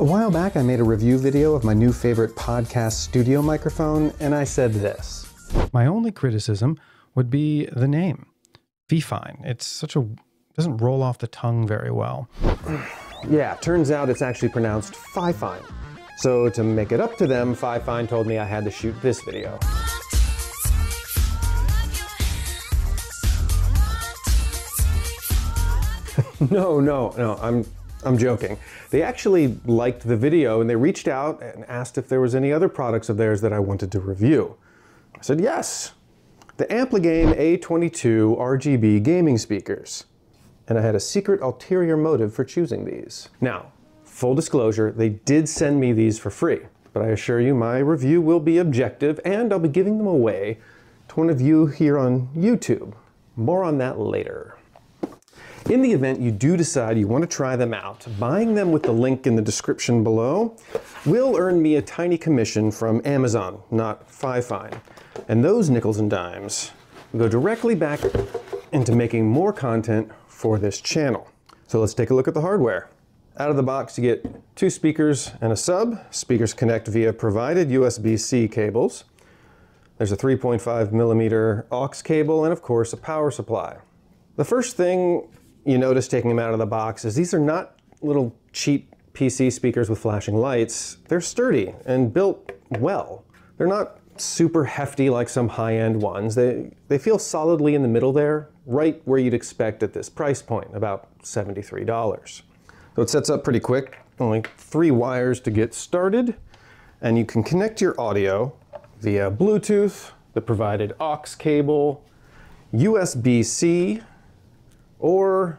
A while back I made a review video of my new favorite podcast studio microphone, and I said this. My only criticism would be the name, FiFine. Doesn't roll off the tongue very well. Yeah, turns out it's actually pronounced FiFine. So to make it up to them, FiFine told me I had to shoot this video. No, I'm joking. They actually liked the video and they reached out and asked if there was any other products of theirs that I wanted to review. I said yes. The Ampligame A22 RGB gaming speakers. And I had a secret ulterior motive for choosing these. Now, full disclosure, they did send me these for free, but I assure you my review will be objective and I'll be giving them away to one of you here on YouTube. More on that later. In the event you do decide you want to try them out, buying them with the link in the description below will earn me a tiny commission from Amazon, not FiFine. And those nickels and dimes go directly back into making more content for this channel. So let's take a look at the hardware. Out of the box you get 2 speakers and a sub. Speakers connect via provided USB-C cables. There's a 3.5mm aux cable and of course a power supply. The first thing you notice taking them out of the box is these are not little cheap PC speakers with flashing lights. They're sturdy and built well. They're not super hefty like some high-end ones. They feel solidly in the middle there, right where you'd expect at this price point, about $73. So it sets up pretty quick, only 3 wires to get started, and you can connect your audio via Bluetooth, the provided aux cable, USB-C, or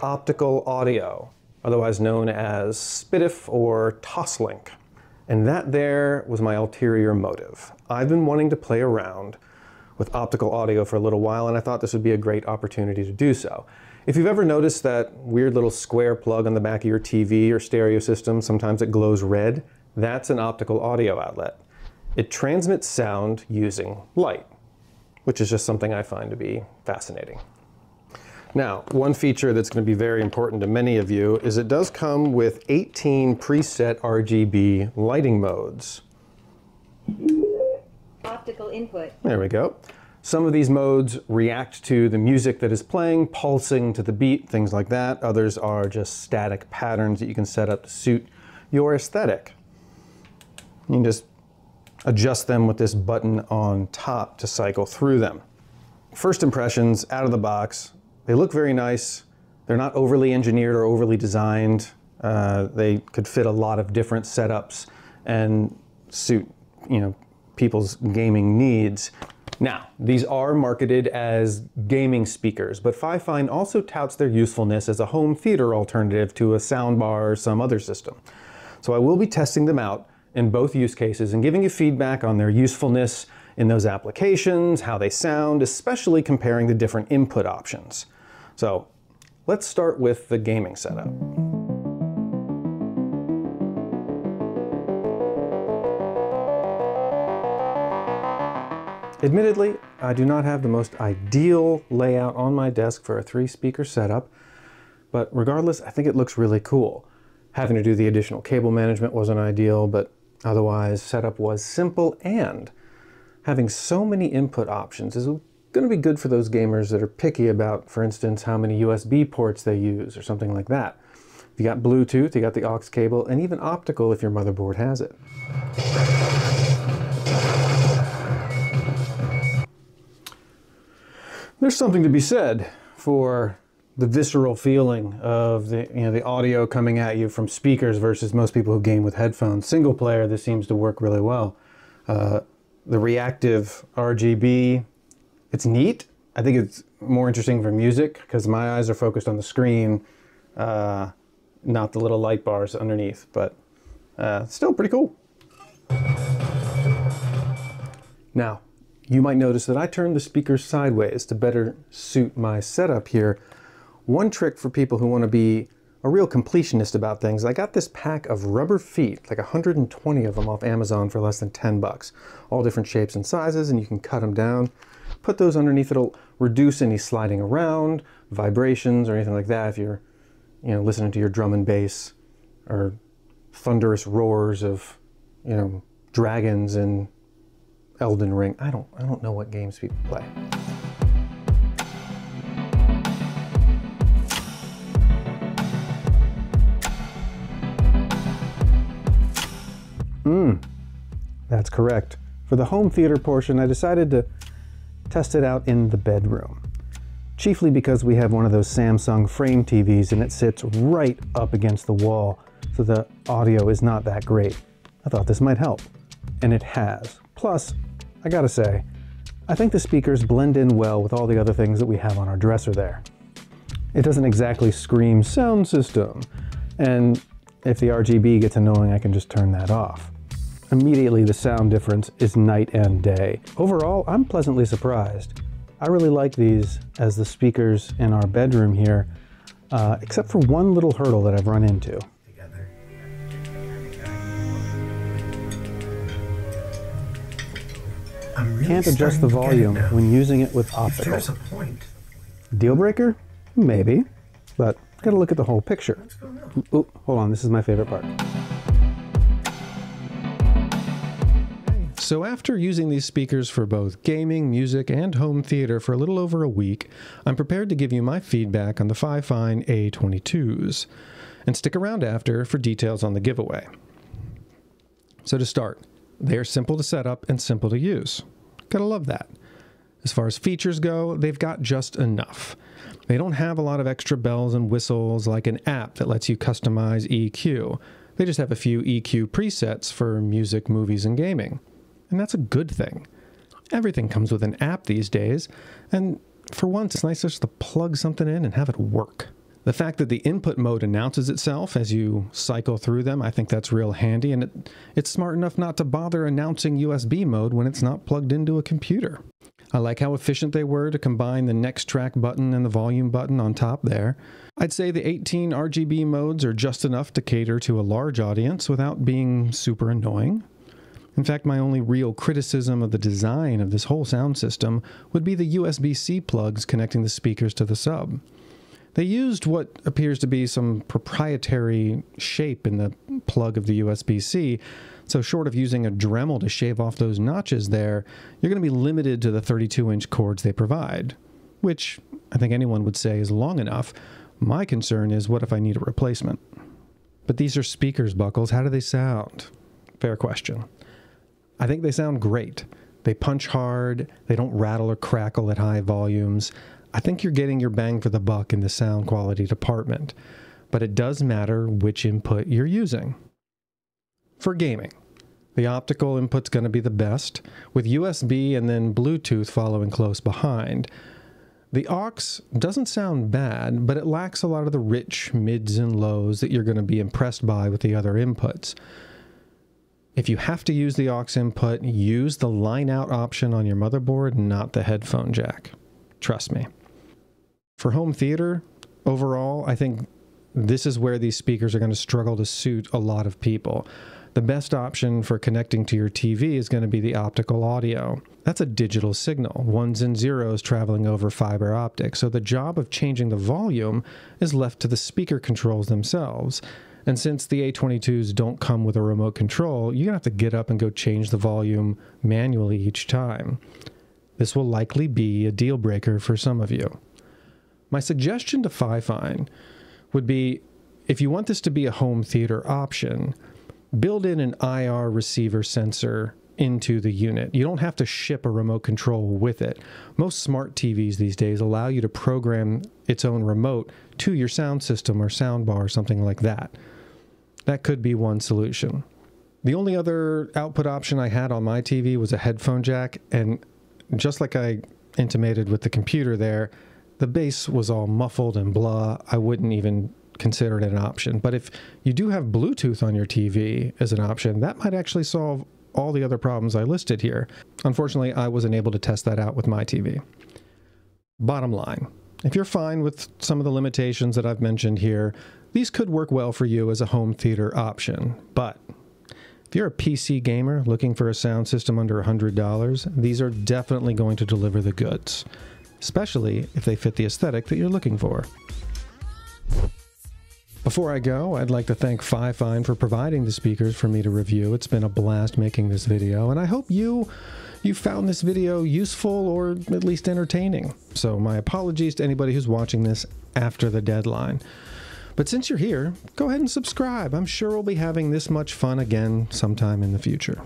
optical audio, otherwise known as SPDIF or Toslink. And that there was my ulterior motive. I've been wanting to play around with optical audio for a little while and I thought this would be a great opportunity to do so. If you've ever noticed that weird little square plug on the back of your TV or stereo system, sometimes it glows red, that's an optical audio outlet. It transmits sound using light, which is just something I find to be fascinating. Now, one feature that's going to be very important to many of you is it does come with 18 preset RGB lighting modes. Optical input. There we go. Some of these modes react to the music that is playing, pulsing to the beat, things like that. Others are just static patterns that you can set up to suit your aesthetic. You can just adjust them with this button on top to cycle through them. First impressions out of the box. They look very nice. They're not overly engineered or overly designed. They could fit a lot of different setups and suit, people's gaming needs. Now, these are marketed as gaming speakers, but FiFine also touts their usefulness as a home theater alternative to a soundbar or some other system. So I will be testing them out in both use cases and giving you feedback on their usefulness in those applications, how they sound, especially comparing the different input options. So let's start with the gaming setup. Admittedly, I do not have the most ideal layout on my desk for a 3-speaker setup, but regardless, I think it looks really cool. Having to do the additional cable management wasn't ideal, but otherwise, setup was simple, and having so many input options is going to be good for those gamers that are picky about, for instance, how many USB ports they use or something like that. You got Bluetooth, you got the aux cable, and even optical if your motherboard has it. There's something to be said for the visceral feeling of the audio coming at you from speakers versus most people who game with headphones. Single player, this seems to work really well. The reactive RGB, it's neat. I think it's more interesting for music because my eyes are focused on the screen, not the little light bars underneath, but still pretty cool. Now, you might notice that I turned the speakers sideways to better suit my setup here. One trick for people who want to be a real completionist about things, I got this pack of rubber feet, like 120 of them off Amazon for less than 10 bucks. All different shapes and sizes, and you can cut them down. Put those underneath, it'll reduce any sliding around, vibrations, or anything like that if you're listening to your drum and bass or thunderous roars of, you know, dragons and Elden Ring. I don't know what games people play. That's correct. For the home theater portion, I decided to test it out in the bedroom. Chiefly because we have one of those Samsung frame TVs and it sits right up against the wall, so the audio is not that great. I thought this might help, and it has. Plus, I gotta say, I think the speakers blend in well with all the other things that we have on our dresser there. It doesn't exactly scream sound system, and if the RGB gets annoying, I can just turn that off. Immediately, the sound difference is night and day. Overall, I'm pleasantly surprised. I really like these as the speakers in our bedroom here, except for one little hurdle that I've run into. Can't adjust the volume when using it with optical. There's a point. Deal breaker? Maybe, but gotta look at the whole picture. Ooh, hold on, this is my favorite part. So after using these speakers for both gaming, music, and home theater for a little over a week, I'm prepared to give you my feedback on the FiFine A22s. And stick around after for details on the giveaway. So to start, they are simple to set up and simple to use. Gotta love that. As far as features go, they've got just enough. They don't have a lot of extra bells and whistles like an app that lets you customize EQ. They just have a few EQ presets for music, movies, and gaming. And that's a good thing. Everything comes with an app these days, and for once it's nice just to plug something in and have it work. The fact that the input mode announces itself as you cycle through them, I think that's real handy, and it's smart enough not to bother announcing USB mode when it's not plugged into a computer. I like how efficient they were to combine the next track button and the volume button on top there. I'd say the 18 RGB modes are just enough to cater to a large audience without being super annoying. In fact, my only real criticism of the design of this whole sound system would be the USB-C plugs connecting the speakers to the sub. They used what appears to be some proprietary shape in the plug of the USB-C, so short of using a Dremel to shave off those notches there, you're going to be limited to the 32-inch cords they provide, which I think anyone would say is long enough. My concern is, what if I need a replacement? But these are speakers, Buckles. How do they sound? Fair question. I think they sound great. They punch hard, they don't rattle or crackle at high volumes. I think you're getting your bang for the buck in the sound quality department, but it does matter which input you're using. For gaming, the optical input's going to be the best, with USB and then Bluetooth following close behind. The aux doesn't sound bad, but it lacks a lot of the rich mids and lows that you're going to be impressed by with the other inputs. If you have to use the aux input, use the line out option on your motherboard, not the headphone jack. Trust me. For home theater, overall, I think this is where these speakers are going to struggle to suit a lot of people. The best option for connecting to your TV is going to be the optical audio. That's a digital signal, ones and zeros traveling over fiber optics, so the job of changing the volume is left to the speaker controls themselves. And since the A22s don't come with a remote control, you're going to have to get up and go change the volume manually each time. This will likely be a deal breaker for some of you. My suggestion to FiFine would be, if you want this to be a home theater option, build in an IR receiver sensor into the unit. You don't have to ship a remote control with it. Most smart TVs these days allow you to program its own remote to your sound system or soundbar or something like that. That could be one solution. The only other output option I had on my TV was a headphone jack, and just like I intimated with the computer there, the bass was all muffled and blah. I wouldn't even consider it an option. But if you do have Bluetooth on your TV as an option, that might actually solve all the other problems I listed here. Unfortunately, I wasn't able to test that out with my TV. Bottom line, if you're fine with some of the limitations that I've mentioned here, these could work well for you as a home theater option. But if you're a PC gamer looking for a sound system under $100, these are definitely going to deliver the goods, especially if they fit the aesthetic that you're looking for. Before I go, I'd like to thank FiFine for providing the speakers for me to review. It's been a blast making this video, and I hope you found this video useful or at least entertaining. So my apologies to anybody who's watching this after the deadline. But since you're here, go ahead and subscribe. I'm sure we'll be having this much fun again sometime in the future.